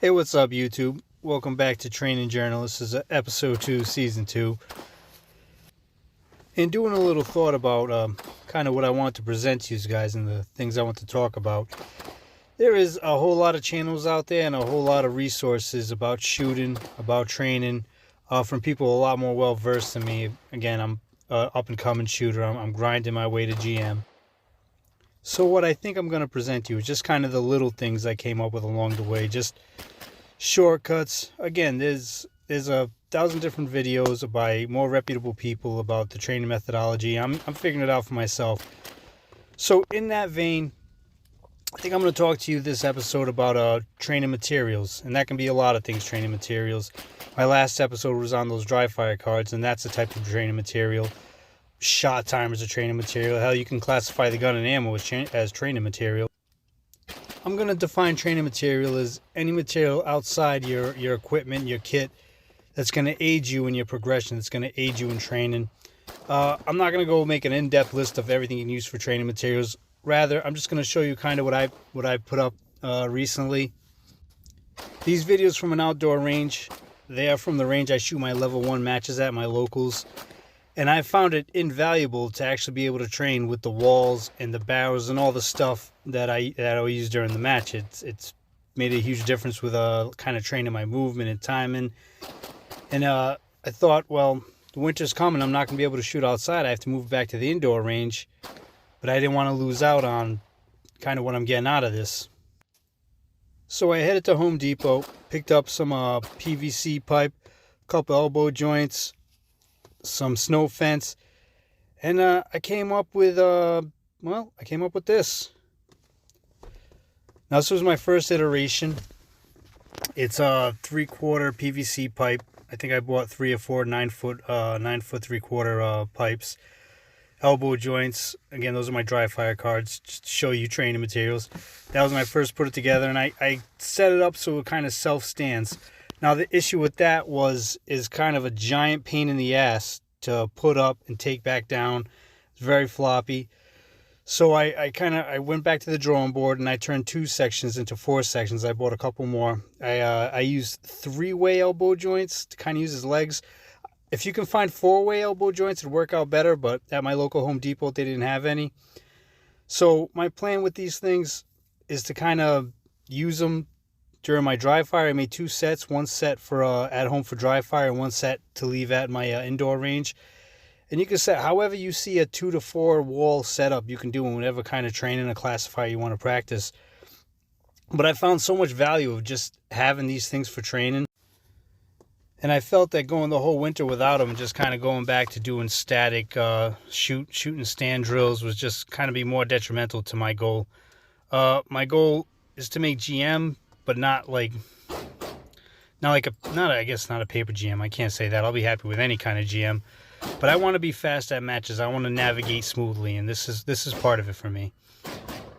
Hey, what's up, YouTube? Welcome back to Training Journal. This is episode 2, season 2. And doing a little thought about kind of what I want to present to you guys and the things I want to talk about. There is a whole lot of channels out there and a whole lot of resources about shooting, about training, from people a lot more well versed than me. Again, I'm an up and coming shooter. I'm grinding my way to GM. So what I think I'm going to present to you is just kind of the little things I came up with along the way. Just shortcuts. Again, there's a thousand different videos by more reputable people about the training methodology. I'm figuring it out for myself. So in that vein, I think I'm going to talk to you this episode about training materials, and that can be a lot of things. Training materials. My last episode was on those dry fire cards, and that's a type of training material. Shot timers are training material. Hell, you can classify the gun and ammo as training material. I'm going to define training material as any material outside your equipment, your kit, that's going to aid you in your progression, that's going to aid you in training. I'm not going to go make an in-depth list of everything you can use for training materials. Rather, I'm just going to show you kind of what I put up recently. These videos from an outdoor range, they are from the range I shoot my level 1 matches at, my locals. And I found it invaluable to actually be able to train with the walls and the barrels and all the stuff that I use during the match. It's made a huge difference with kind of training my movement and timing. And I thought, well, the winter's coming. I'm not going to be able to shoot outside. I have to move back to the indoor range. But I didn't want to lose out on kind of what I'm getting out of this. So I headed to Home Depot, picked up some PVC pipe, a couple elbow joints, some snow fence, and I came up with this. Now, this was my first iteration. It's a 3/4 PVC pipe. I think I bought 3 or 4 9 foot 3/4 pipes. Elbow joints. Again, those are my dry fire cards, just to show you training materials. That was when I first put it together, and I set it up so it kind of self-stands. Now, the issue with that is kind of a giant pain in the ass to put up and take back down. It's very floppy. So I went back to the drawing board and I turned 2 sections into 4 sections. I bought a couple more. I used 3-way elbow joints to kind of use as legs. If you can find 4-way elbow joints, it'd work out better, but at my local Home Depot, they didn't have any. So my plan with these things is to kind of use them during my dry fire. I made 2 sets, one set for at home for dry fire and one set to leave at my indoor range. And you can set however you see a 2 to 4 wall setup. You can do in whatever kind of training or classifier you want to practice. But I found so much value of just having these things for training. And I felt that going the whole winter without them and just kind of going back to doing static shoot and stand drills was just kind of be more detrimental to my goal. My goal is to make GM, but not a paper GM. I can't say that. I'll be happy with any kind of GM, but I want to be fast at matches. I want to navigate smoothly, and this is part of it for me.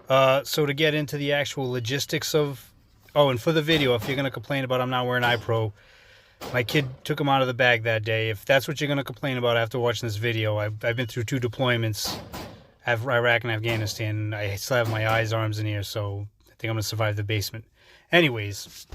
So to get into the actual logistics of, and for the video, if you're gonna complain about I'm not wearing iPro, my kid took him out of the bag that day. If that's what you're gonna complain about after watching this video, I've been through 2 deployments, Iraq and Afghanistan, and I still have my eyes, arms, and ears, so I think I'm gonna survive the basement. Anyways.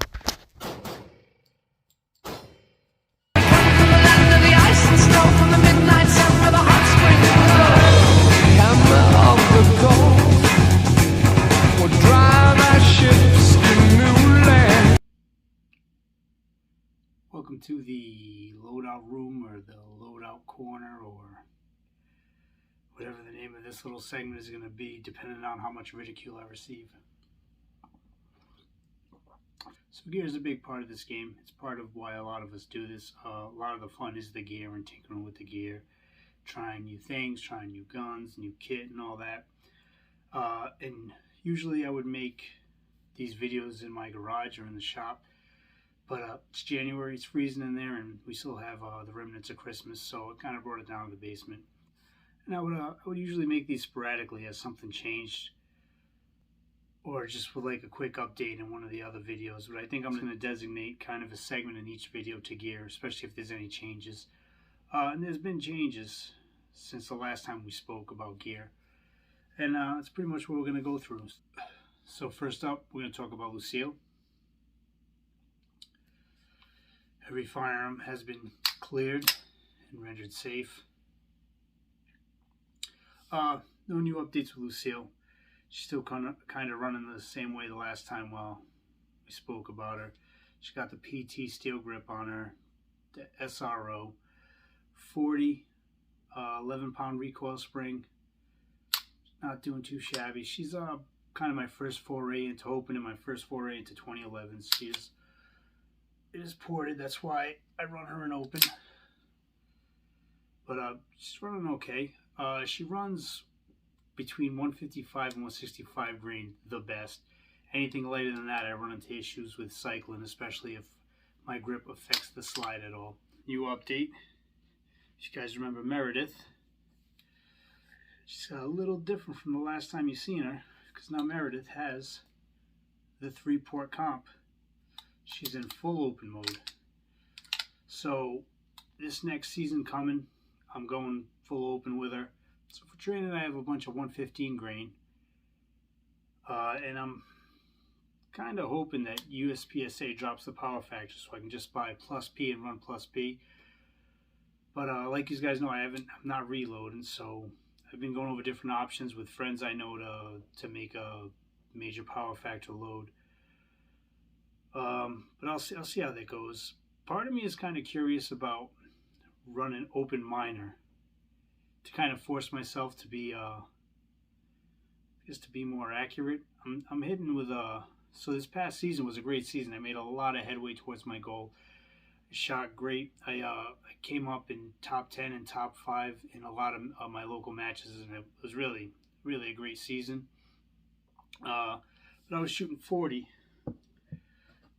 Welcome to the loadout room, or the loadout corner, or whatever the name of this little segment is going to be, depending on how much ridicule I receive. So gear is a big part of this game. It's part of why a lot of us do this. A lot of the fun is the gear and tinkering with the gear, trying new things, trying new guns, new kit, and all that. And usually I would make these videos in my garage or in the shop. But it's January, it's freezing in there, and we still have the remnants of Christmas, so it kind of brought it down to the basement. And I would usually make these sporadically as something changed, or just with like a quick update in one of the other videos. But I think I'm going to designate kind of a segment in each video to gear, especially if there's any changes. And there's been changes since the last time we spoke about gear. And that's pretty much what we're going to go through. So first up, we're going to talk about Lucille. Every firearm has been cleared and rendered safe. No new updates with Lucille. She's still kind of running the same way the last time we spoke about her. She got the PT steel grip on her, the SRO, 40, 11-pound recoil spring. Not doing too shabby. She's kind of my first foray into open and my first foray into 2011s. It is ported. That's why I run her in open. But she's running okay. She runs between 155 and 165 grain the best. Anything lighter than that, I run into issues with cycling, especially if my grip affects the slide at all. New update. If you guys remember Meredith, she's a little different from the last time you seen her, because now Meredith has the 3-port comp. She's in full open mode. So this next season coming, I'm going full open with her. So for training, I have a bunch of 115 grain. And I'm kind of hoping that USPSA drops the power factor so I can just buy plus P and run plus P. But like you guys know, I'm not reloading, so I've been going over different options with friends I know to make a major power factor load. But I'll see how that goes. Part of me is kind of curious about running open minor to kind of force myself to be just to be more accurate. I'm hitting with so this past season was a great season. I made a lot of headway towards my goal. I shot great. I came up in top 10 and top 5 in a lot of my local matches, and it was really a great season. But I was shooting 40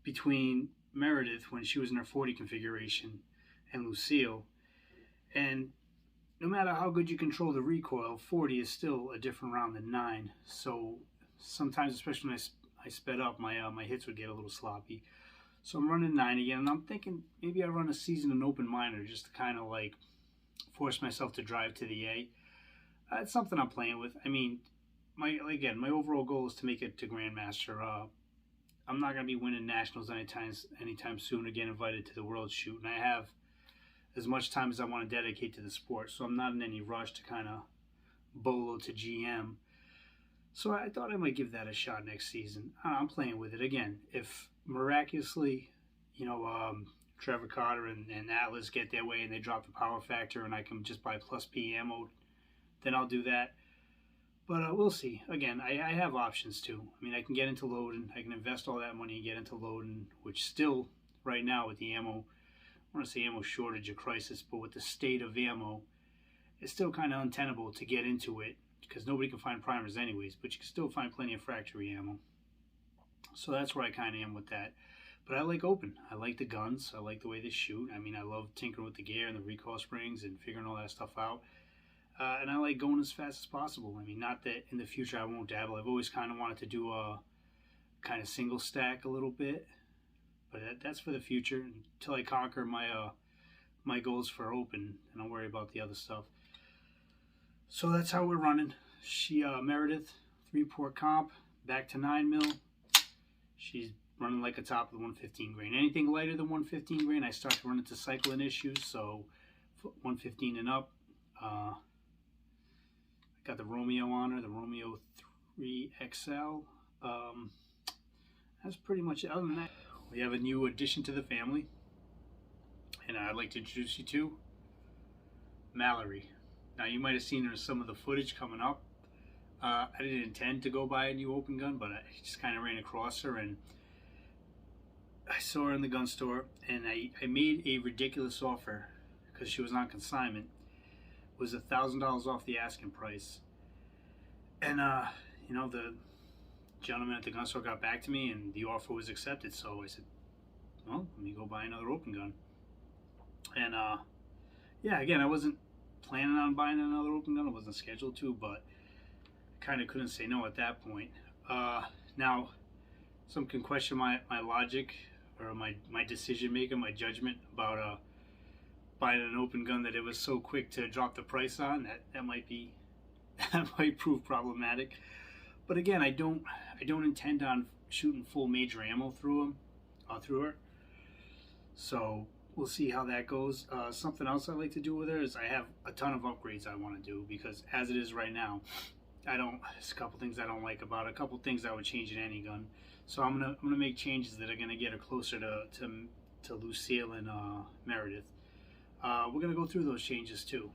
between Meredith when she was in her 40 configuration and Lucille, and no matter how good you control the recoil, 40 is still a different round than 9. So sometimes, especially when I sped up, my hits would get a little sloppy. So I'm running 9 again, and I'm thinking maybe I run a season in open minor just to kind of like force myself to drive to the A. It's something I'm playing with. I mean, my overall goal is to make it to Grandmaster. I'm not going to be winning nationals anytime soon or get invited to the World Shoot, and I have as much time as I want to dedicate to the sport, so I'm not in any rush to kind of bolo to GM. So I thought I might give that a shot next season. I'm playing with it again. If miraculously, Trevor Carter and Atlas get their way and they drop the power factor and I can just buy plus P ammo, then I'll do that. But we'll see. Again, I have options too. I mean, I can get into loading. I can invest all that money and get into loading, which still, right now with the ammo, I want to say ammo shortage or crisis, but with the state of ammo, it's still kind of untenable to get into it because nobody can find primers anyways, but you can still find plenty of factory ammo. So that's where I kind of am with that. But I like open. I like the guns. I like the way they shoot. I mean, I love tinkering with the gear and the recoil springs and figuring all that stuff out. And I like going as fast as possible. I mean, not that in the future I won't dabble. I've always kind of wanted to do a kind of single stack a little bit. But that's for the future. Until I conquer my goals for open, and I'll worry about the other stuff. So that's how we're running. She Meredith, 3-port comp, back to 9mm. She's running like a top of the 115 grain. Anything lighter than 115 grain, I start to run into cycling issues. So 115 and up. Got the Romeo on her, the Romeo 3XL. That's pretty much it. Other than that, we have a new addition to the family, and I'd like to introduce you to Mallory. Now, you might have seen her in some of the footage coming up. I didn't intend to go buy a new open gun, but I just kind of ran across her, and I saw her in the gun store, and I made a ridiculous offer because she was on consignment. It was $1,000 off the asking price, and the gentleman at the gun store got back to me, and the offer was accepted. So I said, "Well, let me go buy another open gun." And yeah, again, I wasn't planning on buying another open gun. I wasn't scheduled to, but I kind of couldn't say no at that point. Now, some can question my logic or my decision making, my judgment about buying an open gun that it was so quick to drop the price on. That might be that might prove problematic. But again, I don't intend on shooting full major ammo through her. So we'll see how that goes. Something else I like to do with her is I have a ton of upgrades I want to do, because as it is right now, there's a couple things I don't like about it, a couple things I would change in any gun. So I'm gonna make changes that are gonna get her closer to Lucille and Meredith. We're gonna go through those changes too.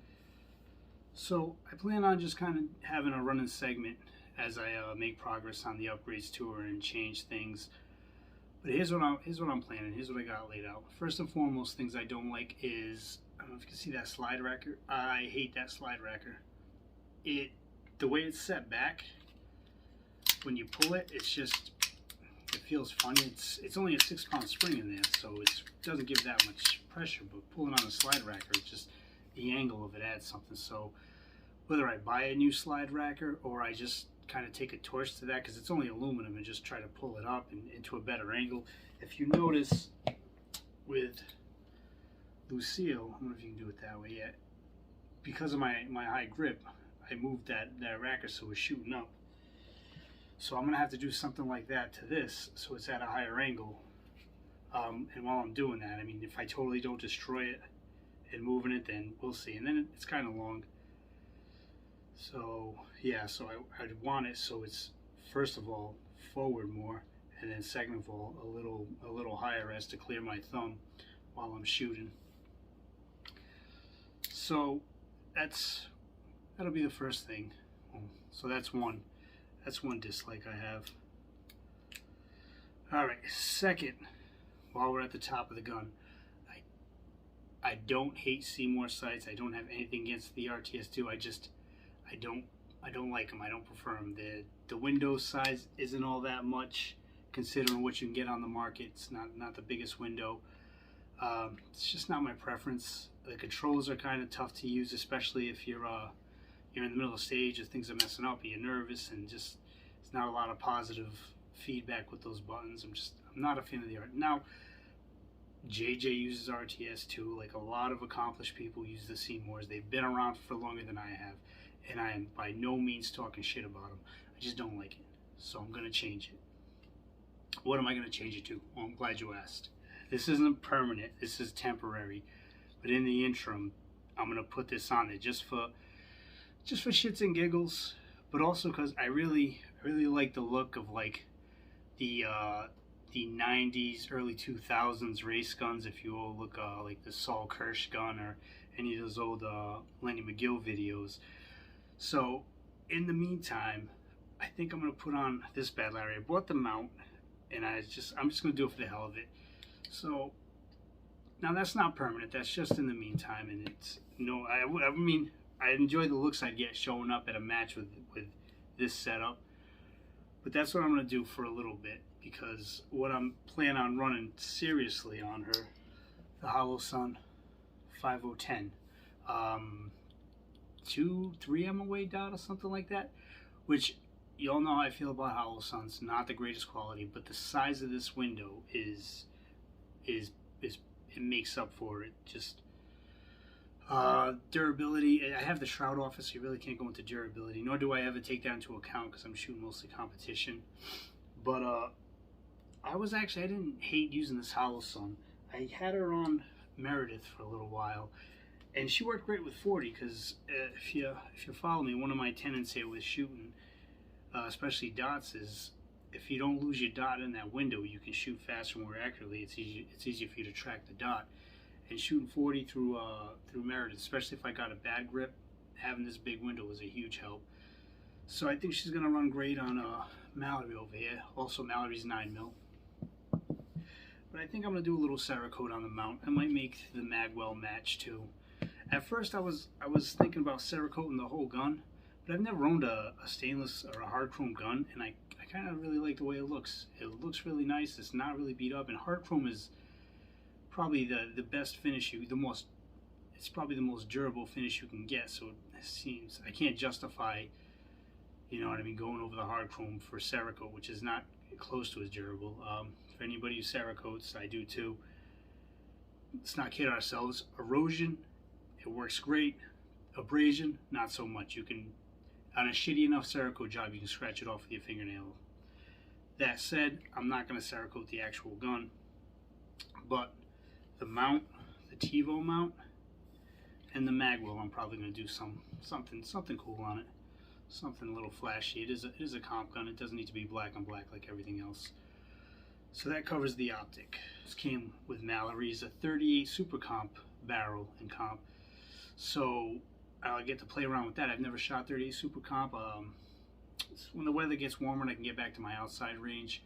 So I plan on just kind of having a running segment as I make progress on the upgrades to her and change things. But here's what I'm planning. Here's what I got laid out. First and foremost, things I don't like is, I don't know if you can see that slide racker. I hate that slide racker. The way it's set back, when you pull it, it feels funny. It's only a 6-pound spring in there, so it doesn't give that much pressure. But pulling on a slide racker, it's just the angle of it adds something. So whether I buy a new slide racker or I just kind of take a torch to that, because it's only aluminum, and just try to pull it up into a better angle. If you notice with Lucille, I don't know if you can do it that way yet, because of my high grip, I moved that racker so it's shooting up. So I'm gonna have to do something like that to this so it's at a higher angle. And while I'm doing that, I mean, if I totally don't destroy it and moving it, then we'll see. And then it's kind of long. So yeah, so I'd want it so it's, first of all, forward more, and then second of all, a little higher as to clear my thumb while I'm shooting. So that'll be the first thing. So that's one dislike I have. All right, second, while we're at the top of the gun, I don't hate Seymour sights. I don't have anything against the RTS2. I don't like them. I don't prefer them. The window size isn't all that much considering what you can get on the market. It's not the biggest window. It's just not my preference. The controls are kind of tough to use, especially if you're in the middle of the stage and things are messing up, you're nervous, and just it's not a lot of positive feedback with those buttons. I'm not a fan of the art. Now, JJ uses RTS too. Like a lot of accomplished people use the Seymours. They've been around for longer than I have, and I am by no means talking shit about them. I just don't like it, so I'm gonna change it. What am I gonna change it to? Well, I'm glad you asked. This isn't permanent. This is temporary. But in the interim, I'm gonna put this on there just for shits and giggles, but also because I really like the look of like the 90s, early 2000s race guns. If you all look like the Saul Kirsch gun or any of those old Lenny McGill videos. So in the meantime, I think I'm gonna put on this bad Larry. I bought the mount, and I'm just gonna do it for the hell of it. So now that's not permanent. That's just in the meantime, and it's I mean, I enjoy the looks I'd get showing up at a match with this setup, but that's what I'm gonna do for a little bit, because what I'm planning on running seriously on her, the Holosun 5010, 2-3 MOA dot or something like that, which you all know how I feel about Holosuns. Not the greatest quality, but the size of this window is it makes up for it. Just durability. I have the Shroud Office, so you really can't go into durability, nor do I ever take that into account because I'm shooting mostly competition. But I didn't hate using this Holosun. I had her on Meredith for a little while, and she worked great with 40, because if you follow me, one of my tenets here with shooting, especially dots, is if you don't lose your dot in that window, you can shoot faster and more accurately. It's easier for you to track the dot. And shooting 40 through Meredith, especially if I got a bad grip, having this big window was a huge help. So I think she's gonna run great on Mallory over here. Also, Mallory's 9mm. But I think I'm gonna do a little Cerakote on the mount. I might make the Magwell match too. At first, I was thinking about Cerakoting the whole gun, but I've never owned a stainless or a hard chrome gun, and I kind of really like the way it looks. It looks really nice. It's not really beat up, and hard chrome is probably the best finish it's probably the most durable finish you can get. So it seems I can't justify, you know what I mean, going over the hard chrome for Cerakote, which is not close to as durable. For anybody who Cerakotes, I do too. Let's not kid ourselves. Erosion, it works great. Abrasion, not so much. You can, on a shitty enough Cerakote job, you can scratch it off with your fingernail. That said, I'm not going to Cerakote the actual gun, but the mount, TiVo mount, and the mag wheel. I'm probably going to do something cool on it, something a little flashy. It is a comp gun. It doesn't need to be black on black like everything else. So that covers the optic. This came with Mallory's, a 38 Super Comp barrel and comp. So I'll get to play around with that. I've never shot 38 Super Comp. When the weather gets warmer and I can get back to my outside range,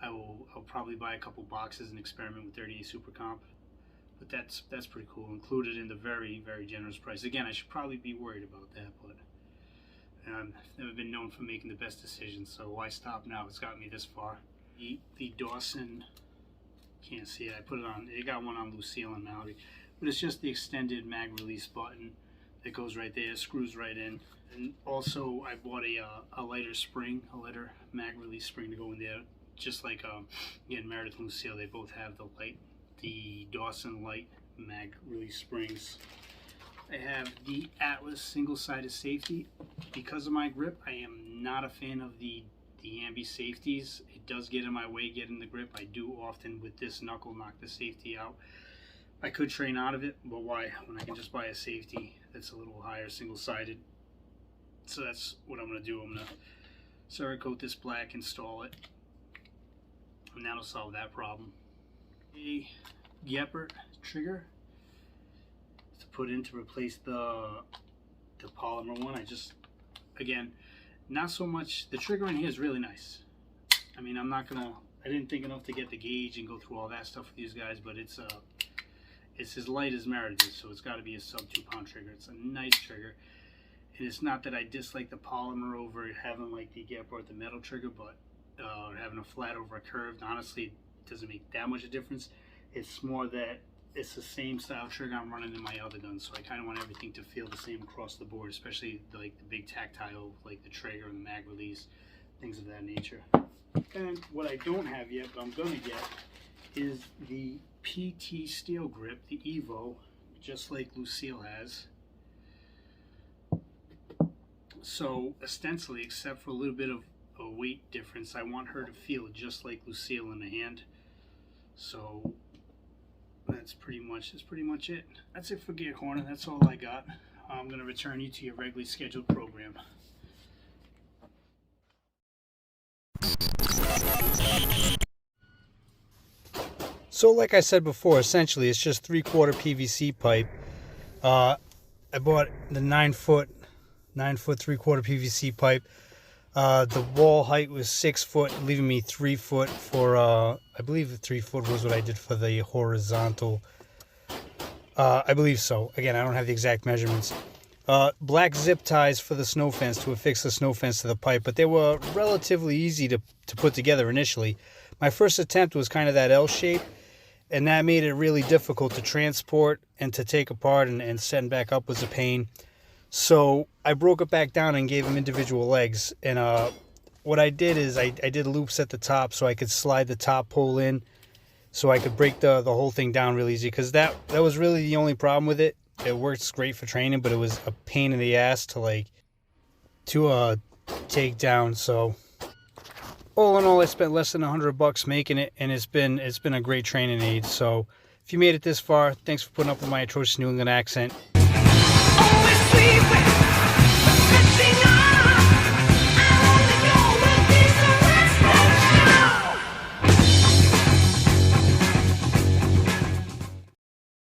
I'll probably buy a couple boxes and experiment with 38 Super Comp. But that's pretty cool. Included in the very, very generous price. Again, I should probably be worried about that, but I've never been known for making the best decisions, so why stop now? It's got me this far. The Dawson, can't see it. I put it on. They got one on Lucille and Mallory, but it's just the extended mag release button that goes right there, screws right in. And also, I bought a lighter spring, a lighter mag release spring to go in there. Just like again, Meredith and Lucille, they both have the Dawson light mag release springs. I have the Atlas single-sided safety. Because of my grip, I am not a fan of the ambi safeties. It does get in my way getting the grip. I do often with this knuckle knock the safety out. I could train out of it, but why when I can just buy a safety that's a little higher, single-sided? So that's what I'm going to do. I'm going to Cerakote this black, install it, and that'll solve that problem. A Gepard trigger to put in to replace the polymer one. Again, not so much. The trigger in here is really nice. I mean, I didn't think enough to get the gauge and go through all that stuff with these guys, but it's as light as Meredith, so it's got to be a sub 2 pound trigger. It's a nice trigger, and it's not that I dislike the polymer over having like the Gepard, the metal trigger, but having a flat over a curved, honestly, it doesn't make that much of a difference. It's more that it's the same style trigger I'm running in my other guns, so I kind of want everything to feel the same across the board, especially like the big tactile, like the trigger and the mag release, things of that nature. And what I don't have yet, but I'm going to get, is the PT steel grip, the Evo, just like Lucille has. So ostensibly, except for a little bit of a weight difference, I want her to feel just like Lucille in the hand. So that's pretty much it. That's it for Gear Corner. That's all I got. I'm going to return you to your regularly scheduled program. So like I said before, essentially it's just 3/4 PVC pipe. I bought the 9 foot 3/4 PVC pipe. The wall height was 6 foot, leaving me 3 foot for, I believe 3 foot was what I did for the horizontal. I believe so. Again, I don't have the exact measurements. Black zip ties for the snow fence to affix the snow fence to the pipe, but they were relatively easy to put together initially. My first attempt was kind of that L shape, and that made it really difficult to transport and to take apart, and setting back up was a pain. So I broke it back down and gave them individual legs. And what I did is I did loops at the top so I could slide the top pole in, so I could break the whole thing down really easy. Because that was really the only problem with it. It works great for training, but it was a pain in the ass to take down. So all in all, I spent less than $100 making it, and it's been a great training aid. So if you made it this far, thanks for putting up with my atrocious New England accent. Always sleep.